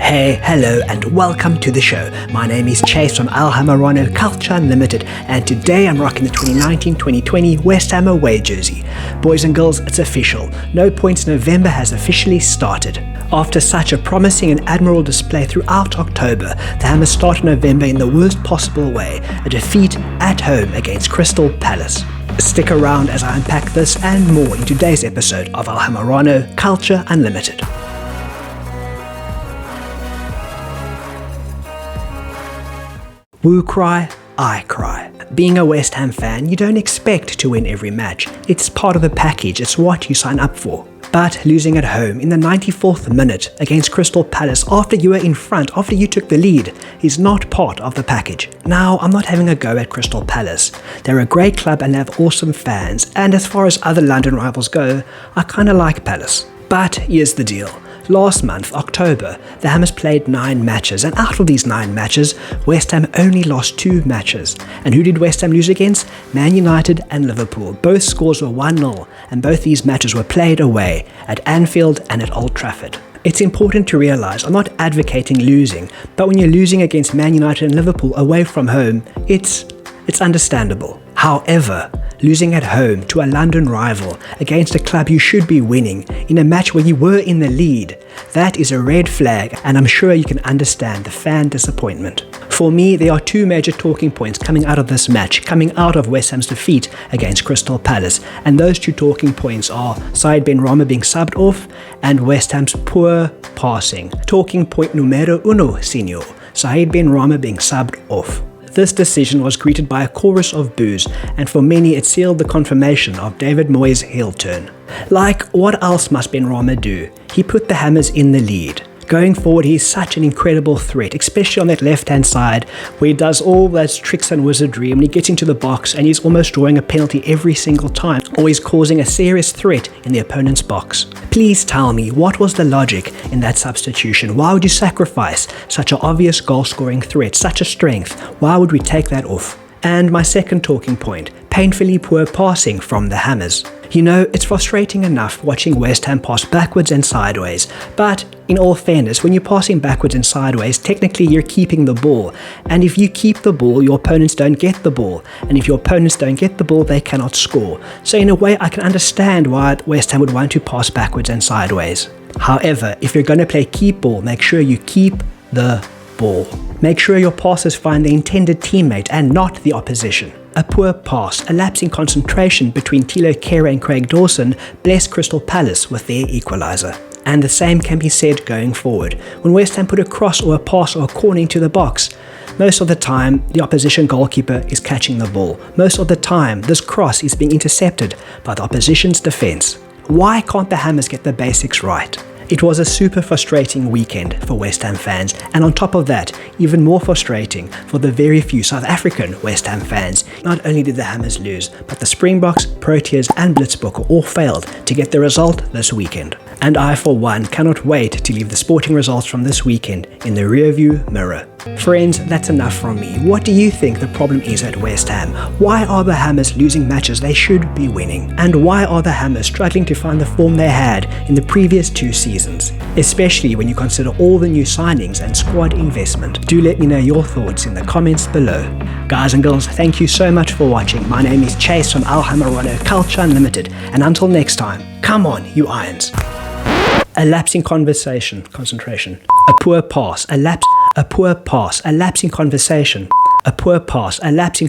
Hey, hello and welcome to the show. My name is Chace from Hammerano Culture Unlimited, and today I'm rocking the 2019-2020 West Ham away jersey. Boys and girls, it's official. No Points November has officially started. After such a promising and admirable display throughout October, the Hammers start November in the worst possible way, a defeat at home against Crystal Palace. Stick around as I unpack this and more in today's episode of Hammerano Culture Unlimited. Woo cry, I cry. Being a West Ham fan, you don't expect to win every match. It's part of the package, it's what you sign up for. But losing at home in the 94th minute against Crystal Palace after you were in front, after you took the lead, is not part of the package. Now, I'm not having a go at Crystal Palace. They're a great club and they have awesome fans, and as far as other London rivals go, I kinda like Palace. But here's the deal. Last month, October, the Hammers played 9 matches, and out of these 9 matches, West Ham only lost 2 matches. And who did West Ham lose against? Man United and Liverpool. Both scores were 1-0, and both these matches were played away at Anfield and at Old Trafford. It's important to realise I'm not advocating losing, but when you're losing against Man United and Liverpool away from home, it's understandable. However, losing at home to a London rival against a club you should be winning in a match where you were in the lead, that is a red flag, and I'm sure you can understand the fan disappointment. For me, there are 2 major talking points coming out of this match, coming out of West Ham's defeat against Crystal Palace, and those 2 talking points are Said Benrahma being subbed off and West Ham's poor passing. Talking point numero uno, senor, Said Benrahma being subbed off. This decision was greeted by a chorus of boos, and for many it sealed the confirmation of David Moyes' heel turn. Like, what else must Benrahma do? He put the Hammers in the lead. Going forward, he is such an incredible threat, especially on that left-hand side, where he does all those tricks and wizardry, and he gets into the box and he's almost drawing a penalty every single time, or he's causing a serious threat in the opponent's box. Please tell me, what was the logic in that substitution? Why would you sacrifice such an obvious goal-scoring threat, such a strength? Why would we take that off? And my second talking point, painfully poor passing from the Hammers. You know, it's frustrating enough watching West Ham pass backwards and sideways, but in all fairness, when you're passing backwards and sideways, technically you're keeping the ball, and if you keep the ball, your opponents don't get the ball, and if your opponents don't get the ball, they cannot score. So in a way, I can understand why West Ham would want to pass backwards and sideways. However, if you're going to play keep ball, make sure you keep the ball. Make sure your passes find the intended teammate and not the opposition. A poor pass, a lapse in concentration between Tilo Kehrer and Craig Dawson blessed Crystal Palace with their equaliser. And the same can be said going forward. When West Ham put a cross or a pass or a corner into the box, most of the time the opposition goalkeeper is catching the ball. Most of the time this cross is being intercepted by the opposition's defence. Why can't the Hammers get the basics right? It was a super frustrating weekend for West Ham fans, and on top of that, even more frustrating for the very few South African West Ham fans. Not only did the Hammers lose, but the Springboks, Proteas and Blitzbokke all failed to get the result this weekend. And I, for one, cannot wait to leave the sporting results from this weekend in the rearview mirror. Friends, that's enough from me. What do you think the problem is at West Ham? Why are the Hammers losing matches they should be winning? And why are the Hammers struggling to find the form they had in the previous 2 seasons? Especially when you consider all the new signings and squad investment. Do let me know your thoughts in the comments below. Guys and girls, thank you so much for watching. My name is Chace from Hammerano Culture Unlimited, and until next time, come on, you Irons. A lapse in concentration. A poor pass, a lapse in conversation. A poor pass, a lapse in